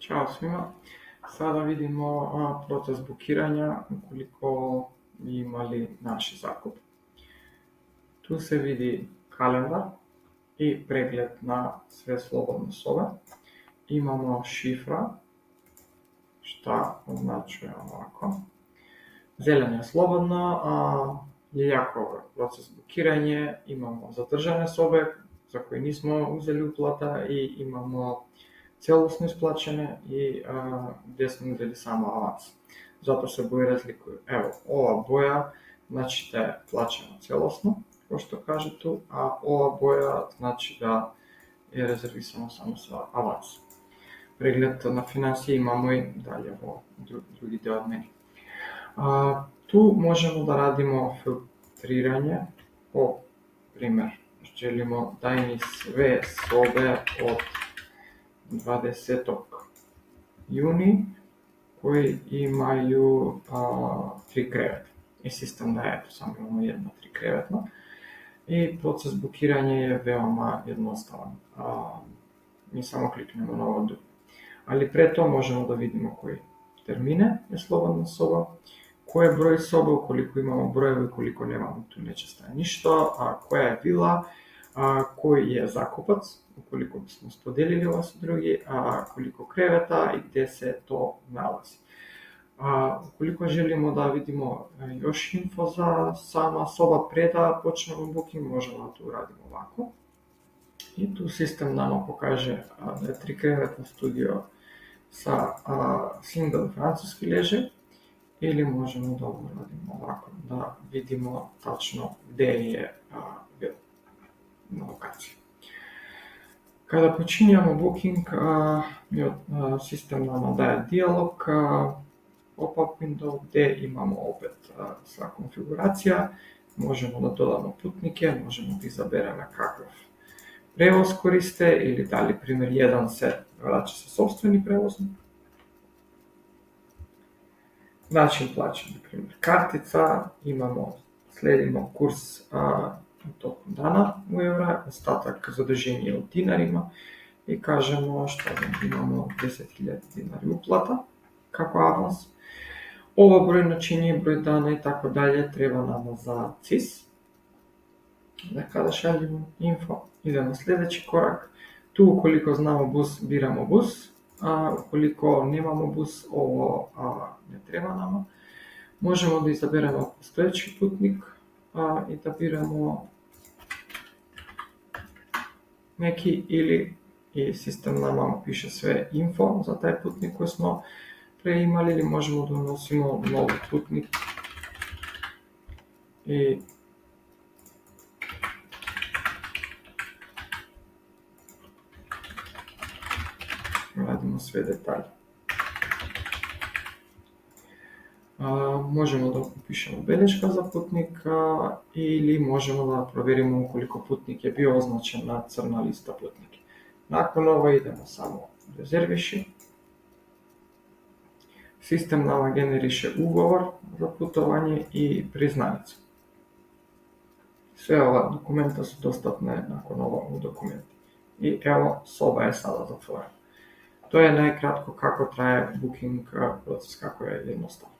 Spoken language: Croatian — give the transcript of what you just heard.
Ćao svima. Sada vidimo proces bukiranja ukoliko bi imali naš zakup. Tu se vidi kalendar i pregled na sve slobodne sobe. Imamo šifra, šta označuje ovako. Zeleno je slobodno, je jako proces bukiranja. Imamo zadržane sobe za koje nismo uzeli uplata i imamo celosno isplaćene i gdje smo uzeli samo avans. Zato se boje razlikuju. Evo, ova boja znači da je plaćeno celosno, kao što kaže tu, a ova boja znači da je rezervisano samo sa avansom. Pregled na financije imamo i dalje ovo drugi dio od meni. Tu možemo da radimo filtriranje, po primjer, želimo da mi sve sobe od 20. juni koji imaju 3 kreveta. I sistem da je samo imamo 3 krevetna. I proces bukiranja je veoma jednostavan. Mi samo kliknemo na ovo. Ali pre to možemo da vidimo koji termine je slobodna soba, koji je broj soba, ukoliko imamo brojeve, ukoliko nemamo, tu neće staje ništa, koja je vila, koji je zakupac, ukoliko bismo spodelili ovo sa drugi, koliko kreveta i gdje se to nalazi. Ukoliko želimo da vidimo još info za sama soba pre da počnemo booking, možemo da to uradimo ovako. I tu sistem nama pokaže da je 3 krevetna studio sa single francuski leže, ili možemo da uradimo ovako, da vidimo tačno gdje je vila na lokaciji. Kada počinjamo booking, sistem nama daje dijalog, pop-up window gdje imamo opet sva konfiguracija, možemo da dodamo putnike, možemo da izaberemo kakav prevoz koriste ili da li primjer 1 se vraća sa sopstveni prevozom. Način plaćanja, primjer kartica, sledimo kurs tokom dana u eura, ostatak zaduženja u dinarima i kažemo što imamo 10.000 dinari uplata kako avans. Ovo broj načinje, broj dana i tako dalje treba nama za CIS. Da kada šaljemo info, idemo sljedeći korak. Tu ukoliko znamo bus, biramo bus, a ukoliko nemamo bus, ovo ne treba nama. Možemo da izaberemo postojeći putnik i da biramo neki ili i sistem nama piše sve info za taj putnik koji smo pre imali, ili možemo da unosimo novi putnik i radimo sve detalje. Možemo da upišemo belješka za putnika ili možemo da provjerimo ukoliko putnik je bio označen na crna lista putnika. Nakon ovoga idemo samo rezerviši. Sistem nama generiše ugovor za putovanje i priznanicu. Sve ova dokumenta su dostatne nakon ovoga u dokumenti. I evo, soba je sada zatvorena. To je najkratko kako traje booking proces, kako je jednostavno.